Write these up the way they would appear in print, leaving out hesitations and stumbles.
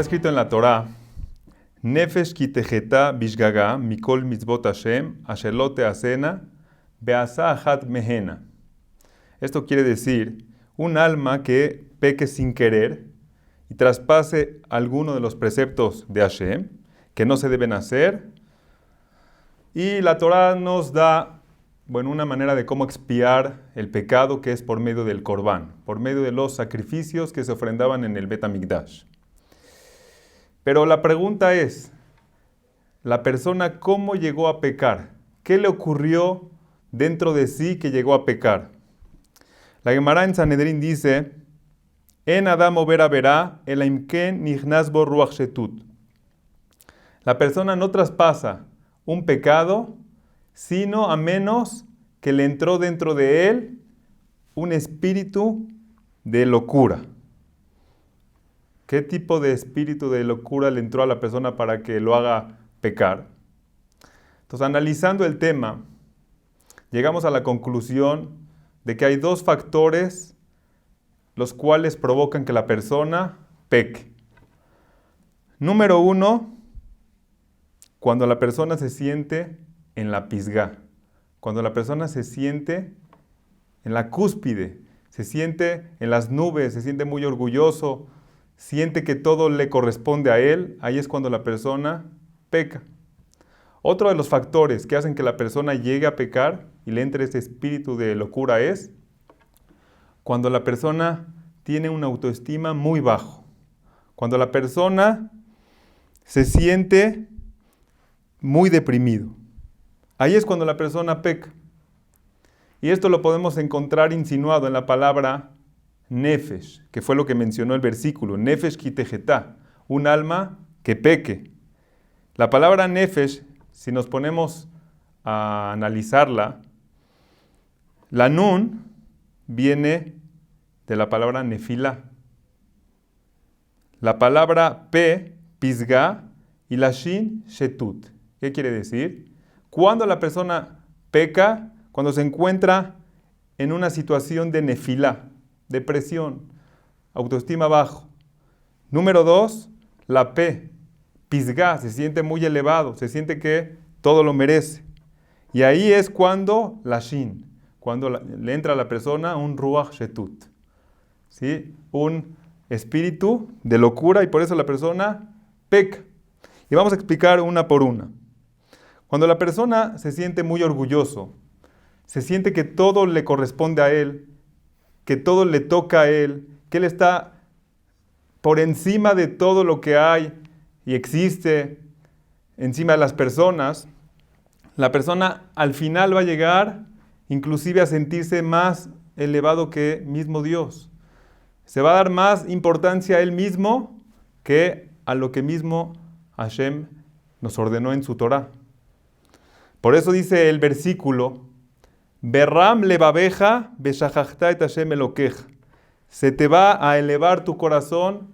escrito en la Torá, Nefesh ki teheta bishgaga mikol mitzvot Hashem asher lo teasena beasa achat mehena. Esto quiere decir, un alma que peque sin querer y traspase alguno de los preceptos de Hashem, que no se deben hacer, y la Torá nos da, una manera de cómo expiar el pecado, que es por medio del Corbán, por medio de los sacrificios que se ofrendaban en el Bet HaMikdash. Pero la pregunta es, ¿la persona cómo llegó a pecar? ¿Qué le ocurrió dentro de sí que llegó a pecar? La Gemara en Sanedrín dice, En Adam overa verá, elaim ken nichnas bo ruach shetut. La persona no traspasa un pecado, sino a menos que le entró dentro de él un espíritu de locura. ¿Qué tipo de espíritu de locura le entró a la persona para que lo haga pecar? Entonces, analizando el tema, llegamos a la conclusión de que hay dos factores los cuales provocan que la persona peque. Número uno, cuando la persona se siente en la pisgá, cuando la persona se siente en la cúspide, se siente en las nubes, se siente muy orgulloso, siente que todo le corresponde a él, ahí es cuando la persona peca. Otro de los factores que hacen que la persona llegue a pecar y le entre ese espíritu de locura es cuando la persona tiene una autoestima muy bajo, cuando la persona se siente muy deprimido. Ahí es cuando la persona peca. Y esto lo podemos encontrar insinuado en la palabra Nefesh, que fue lo que mencionó el versículo, Nefesh ki teheta, un alma que peque. La palabra Nefesh, si nos ponemos a analizarla, la Nun viene de la palabra Nefilá. La palabra Pe, Pisgá, y la Shin, Shetut. ¿Qué quiere decir? Cuando la persona peca, cuando se encuentra en una situación de Nefilá, depresión, autoestima bajo. Número 2, la P, Pisgá, se siente muy elevado, se siente que todo lo merece. Y ahí es cuando la Shin, cuando le entra a la persona un Ruach Shetut, ¿sí? Un espíritu de locura y por eso la persona peca. Y vamos a explicar una por una. Cuando la persona se siente muy orgulloso, se siente que todo le corresponde a él, que todo le toca a él, que él está por encima de todo lo que hay y existe, encima de las personas, la persona al final va a llegar inclusive a sentirse más elevado que mismo Dios. Se va a dar más importancia a él mismo que a lo que mismo Hashem nos ordenó en su Torá. Por eso dice el versículo, Berram levabeja beshachachta et Hashem elokeja. Se te va a elevar tu corazón,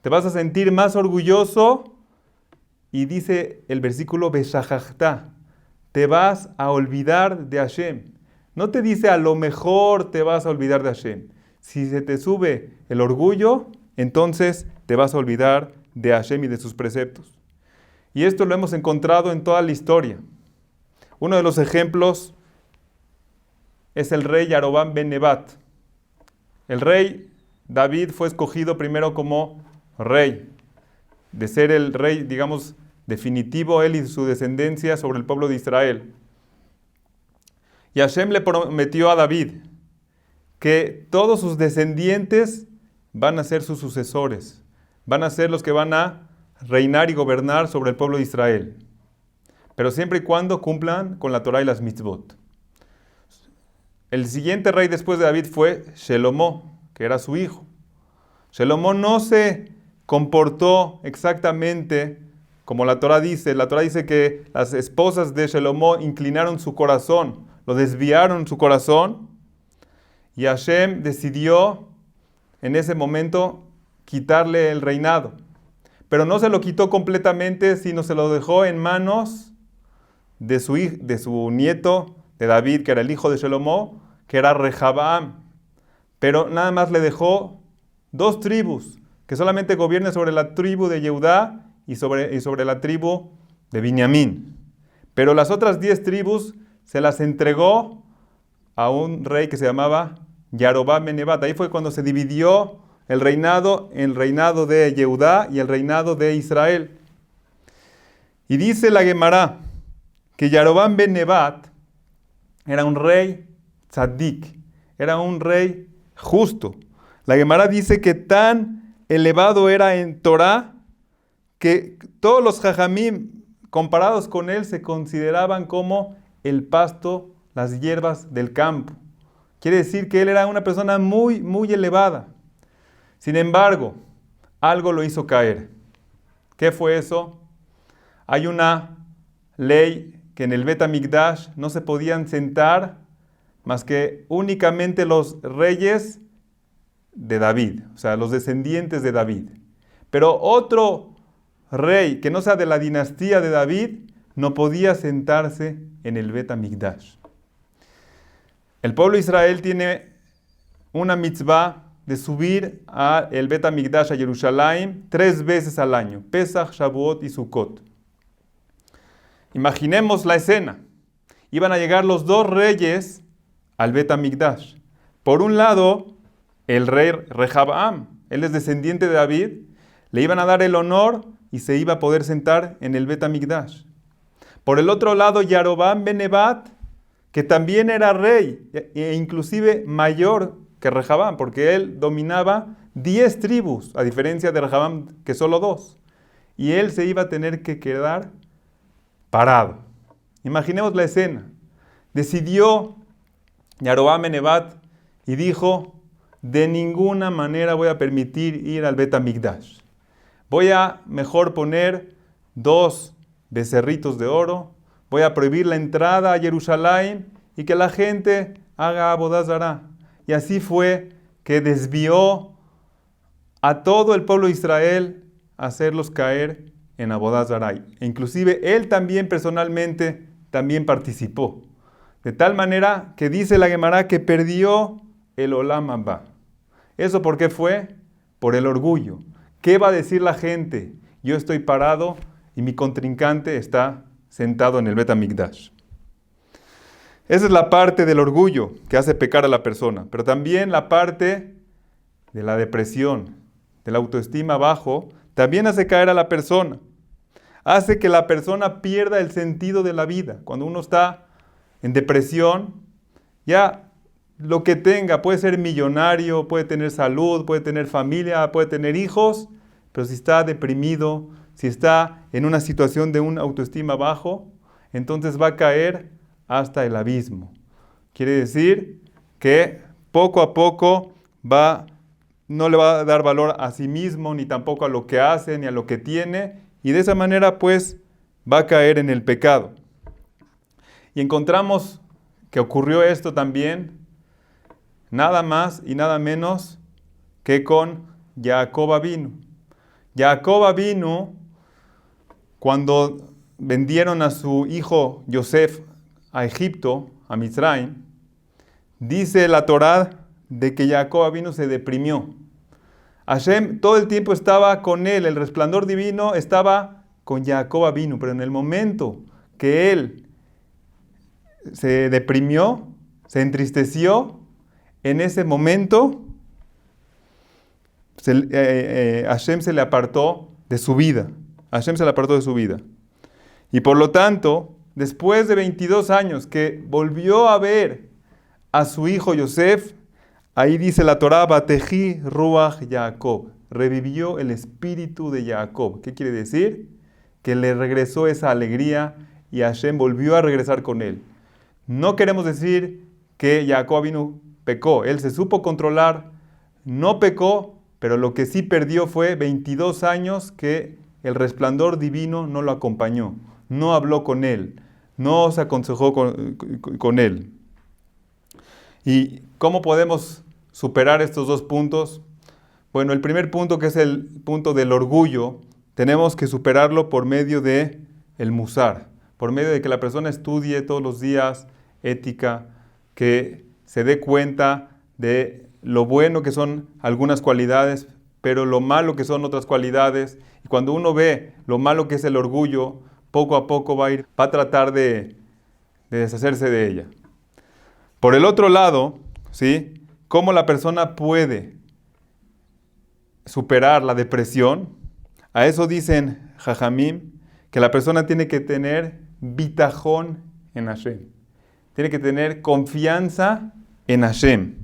te vas a sentir más orgulloso y dice el versículo beshachachta, te vas a olvidar de Hashem. No te dice a lo mejor te vas a olvidar de Hashem. Si se te sube el orgullo, entonces te vas a olvidar de Hashem y de sus preceptos. Y esto lo hemos encontrado en toda la historia. Uno de los ejemplos es el rey Yarovam ben Nebat. El rey David fue escogido primero como rey, de ser el rey, digamos, definitivo, él y su descendencia sobre el pueblo de Israel. Y Hashem le prometió a David que todos sus descendientes van a ser sus sucesores, van a ser los que van a reinar y gobernar sobre el pueblo de Israel, pero siempre y cuando cumplan con la Torá y las mitzvot. El siguiente rey después de David fue Shelomó, que era su hijo. Shelomó no se comportó exactamente como la Torá dice. La Torá dice que las esposas de Shelomó inclinaron su corazón, lo desviaron su corazón, y Hashem decidió en ese momento quitarle el reinado. Pero no se lo quitó completamente, sino se lo dejó en manos de su nieto, de David, que era el hijo de Shelomó, que era Rehabaam. Pero nada más le dejó 2 tribus, que solamente gobierne sobre la tribu de Yehudá y sobre la tribu de Binyamin. Pero las otras 10 tribus se las entregó a un rey que se llamaba Yarovam ben Nebat. Ahí fue cuando se dividió el reinado de Yehudá y el reinado de Israel. Y dice la Gemara que Yarovam ben Nebat era un rey tzadik, era un rey justo. La Gemara dice que tan elevado era en Torah que todos los jajamim comparados con él se consideraban como el pasto, las hierbas del campo. Quiere decir que él era una persona muy, muy elevada. Sin embargo, algo lo hizo caer. ¿Qué fue eso? Hay una ley que en el Bet HaMikdash no se podían sentar más que únicamente los reyes de David, o sea, los descendientes de David. Pero otro rey que no sea de la dinastía de David no podía sentarse en el Bet HaMikdash. El pueblo de Israel tiene una mitzvah de subir al Bet HaMikdash a Jerusalén 3 veces al año, Pesach, Shavuot y Sukkot. Imaginemos la escena. Iban a llegar los 2 reyes al Bet HaMikdash. Por un lado, el rey Rehabaam, él es descendiente de David, le iban a dar el honor y se iba a poder sentar en el Bet HaMikdash. Por el otro lado, Yarovam ben Nebat, que también era rey, e inclusive mayor que Rehabaam, porque él dominaba 10 tribus, a diferencia de Rehabaam, que solo 2. Y él se iba a tener que quedar parado. Imaginemos la escena. Decidió Yarovam ben Nebat y dijo: de ninguna manera voy a permitir ir al Bet HaMikdash. Voy a mejor poner 2 becerritos de oro, voy a prohibir la entrada a Jerusalén y que la gente haga Abodá Zará. Y así fue que desvió a todo el pueblo de Israel a hacerlos caer en Abodá Zará. E inclusive él también personalmente también participó. De tal manera que dice la Gemara que perdió el Olam Abba. ¿Eso por qué fue? Por el orgullo. ¿Qué va a decir la gente? Yo estoy parado y mi contrincante está sentado en el Bet HaMikdash. Esa es la parte del orgullo que hace pecar a la persona, pero también la parte de la depresión, de la autoestima bajo, también hace caer a la persona. Hace que la persona pierda el sentido de la vida. Cuando uno está en depresión, ya lo que tenga, puede ser millonario, puede tener salud, puede tener familia, puede tener hijos, pero si está deprimido, si está en una situación de una autoestima bajo, entonces va a caer hasta el abismo. Quiere decir que poco a poco no le va a dar valor a sí mismo, ni tampoco a lo que hace, ni a lo que tiene, y de esa manera pues va a caer en el pecado. Y encontramos que ocurrió esto también, nada más y nada menos que con Jacob Avinu. Jacob Avinu, cuando vendieron a su hijo Yosef a Egipto, a Mitzrayim, dice la Torá de que Jacob Avinu se deprimió. Hashem todo el tiempo estaba con él, el resplandor divino estaba con Jacob Avinu, pero en el momento que él se deprimió, se entristeció, en ese momento Hashem se le apartó de su vida. Hashem se le apartó de su vida. Y por lo tanto, después de 22 años que volvió a ver a su hijo Yosef, ahí dice la Torá, Bateji Ruach Jacob, revivió el espíritu de Jacob. ¿Qué quiere decir? Que le regresó esa alegría y Hashem volvió a regresar con él. No queremos decir que Jacob vino pecó, él se supo controlar, no pecó, pero lo que sí perdió fue 22 años que el resplandor divino no lo acompañó, no habló con él, no se aconsejó con él. ¿Y cómo podemos superar estos 2 puntos? Bueno, el primer punto, que es el punto del orgullo, tenemos que superarlo por medio de el musar, por medio de que la persona estudie todos los días ética, que se dé cuenta de lo bueno que son algunas cualidades pero lo malo que son otras cualidades. Y cuando uno ve lo malo que es el orgullo, poco a poco va a tratar de deshacerse de ella. Por el otro lado, ¿sí? ¿Cómo la persona puede superar la depresión? A eso dicen Jajamim, que la persona tiene que tener bitajón en Hashem. Tiene que tener confianza en Hashem.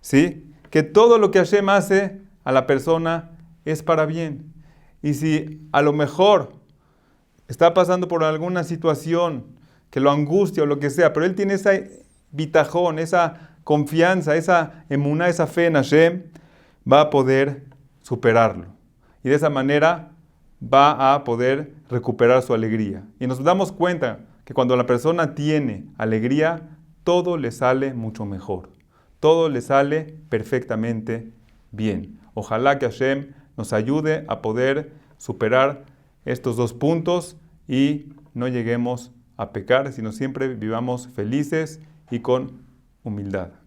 ¿Sí? Que todo lo que Hashem hace a la persona es para bien. Y si a lo mejor está pasando por alguna situación que lo angustia o lo que sea, pero él tiene esa bitajón, esa confianza, esa emuná, esa fe en Hashem, va a poder superarlo. Y de esa manera va a poder recuperar su alegría. Y nos damos cuenta que cuando la persona tiene alegría, todo le sale mucho mejor. Todo le sale perfectamente bien. Ojalá que Hashem nos ayude a poder superar estos dos puntos y no lleguemos a pecar, sino siempre vivamos felices y con humildad.